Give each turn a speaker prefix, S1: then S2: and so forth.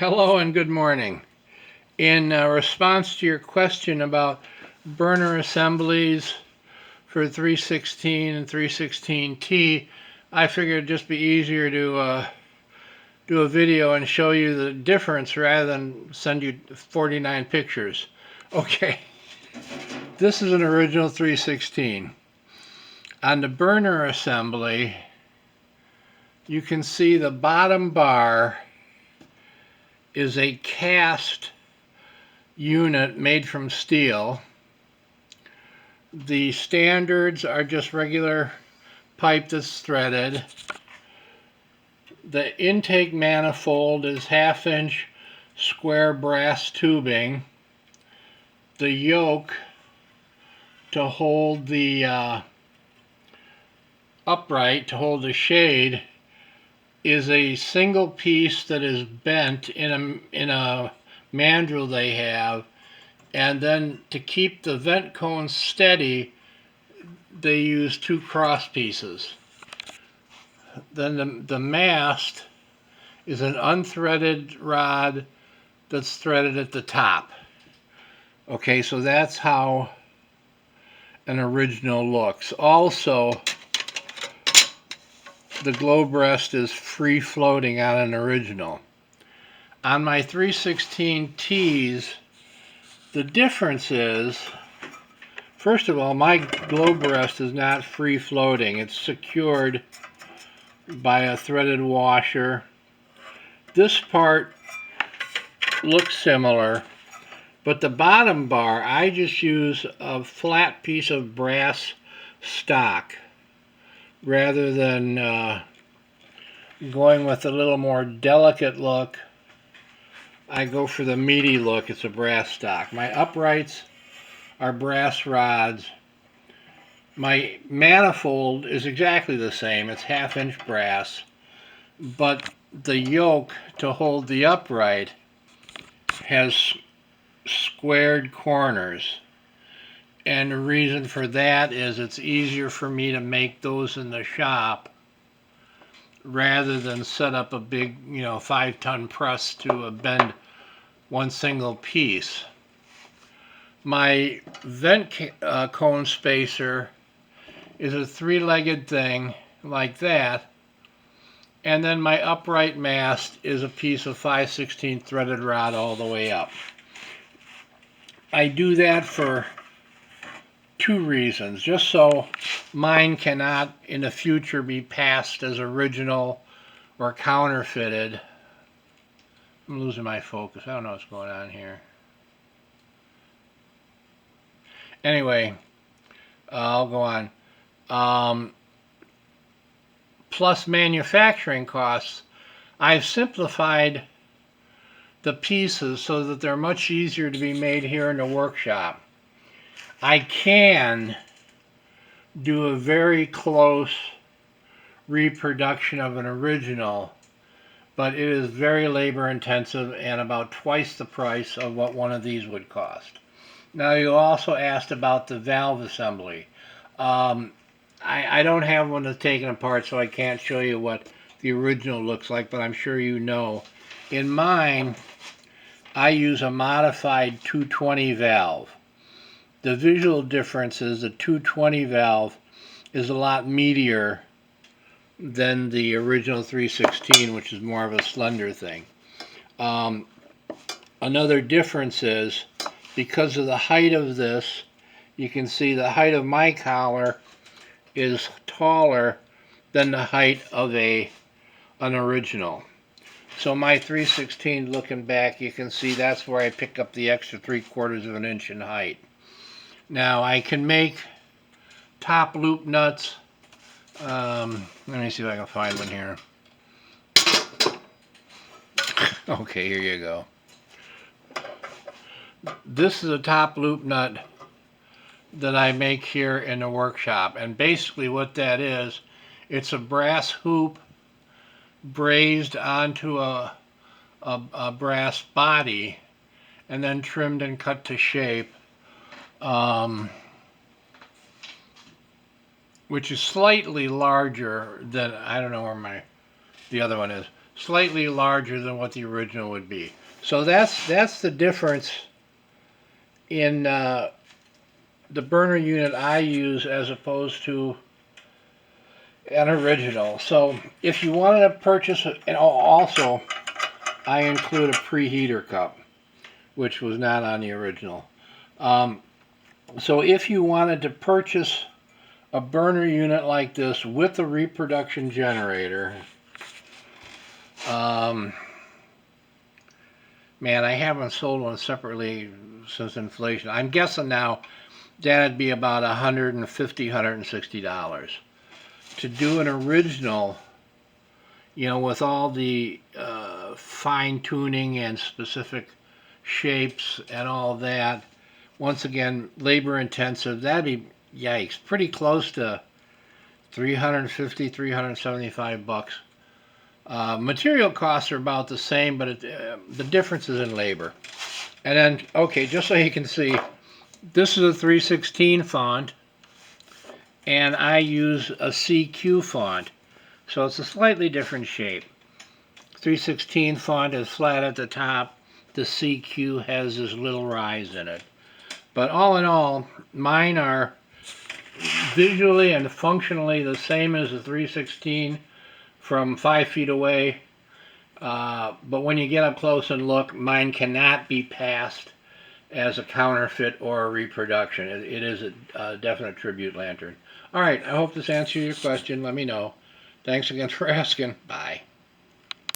S1: Hello and good morning. In response to your question about burner assemblies for 316 and 316T, I figured it'd just be easier to do a video and show you the difference rather than send you 49 pictures. Okay, this is an original 316. On the burner assembly, you can see the bottom bar is a cast unit made from steel. The standards are just regular pipe that's threaded. The intake manifold is 1/2 inch square brass tubing. The yoke to hold the upright, to hold the shade, is a single piece that is bent in a mandrel they have, and then to keep the vent cone steady they use 2 cross pieces. Then the mast is an unthreaded rod that's threaded at the top. Okay, so that's how an original looks. Also, the globe rest is free floating on an original. On my 316Ts, the difference is, first of all, my globe rest is not free floating. It's secured by a threaded washer. This part looks similar, but the bottom bar, I just use a flat piece of brass stock rather than going with a little more delicate look. I go for the meaty look. It's a brass stock. My uprights are brass rods. My manifold is exactly the same. It's 1/2 inch brass, but the yoke to hold the upright has squared corners. And the reason for that is it's easier for me to make those in the shop rather than set up a big, 5-ton press to bend one single piece. My vent cone spacer is a 3-legged thing like that, and then my upright mast is a piece of 5/16 threaded rod all the way up. I do that for 2 reasons. Just so mine cannot in the future be passed as original or counterfeited. I'm losing my focus. I don't know what's going on here. Anyway, I'll go on. Plus manufacturing costs, I've simplified the pieces so that they're much easier to be made here in the workshop. I can do a very close reproduction of an original, but it is very labor intensive and about twice the price of what one of these would cost. Now, you also asked about the valve assembly. I don't have one that's taken apart, so I can't show you what the original looks like, but I'm sure you know. In mine, I use a modified 220 valve. The visual difference is the 220 valve is a lot meatier than the original 316, which is more of a slender thing. Another difference is, because of the height of this, you can see the height of my collar is taller than the height of an original. So my 316, looking back, you can see that's where I pick up the extra 3/4 of an inch in height. Now I can make top loop nuts. Let me see if I can find one here. Okay, here you go. This is a top loop nut that I make here in the workshop, and basically what that is, it's a brass hoop brazed onto a brass body and then trimmed and cut to shape, which is slightly larger than, I don't know where the other one is, slightly larger than what the original would be. So that's the difference in the burner unit I use as opposed to an original. So if you wanted to purchase it, and also I include a preheater cup, which was not on the original. So if you wanted to purchase a burner unit like this with a reproduction generator, man, I haven't sold one separately since inflation. I'm guessing now that'd be about $150, $160. To do an original, with all the fine tuning and specific shapes and all that, once again, labor intensive, that'd be, yikes, pretty close to 350, 375 bucks. Material costs are about the same, but the difference is in labor. And then, okay, just so you can see, this is a 316 font, and I use a CQ font, so it's a slightly different shape. 316 font is flat at the top. The CQ has this little rise in it. But all in all, mine are visually and functionally the same as the 316 from 5 feet away. But when you get up close and look, mine cannot be passed as a counterfeit or a reproduction. It is a definite tribute lantern. All right, I hope this answers your question. Let me know. Thanks again for asking. Bye.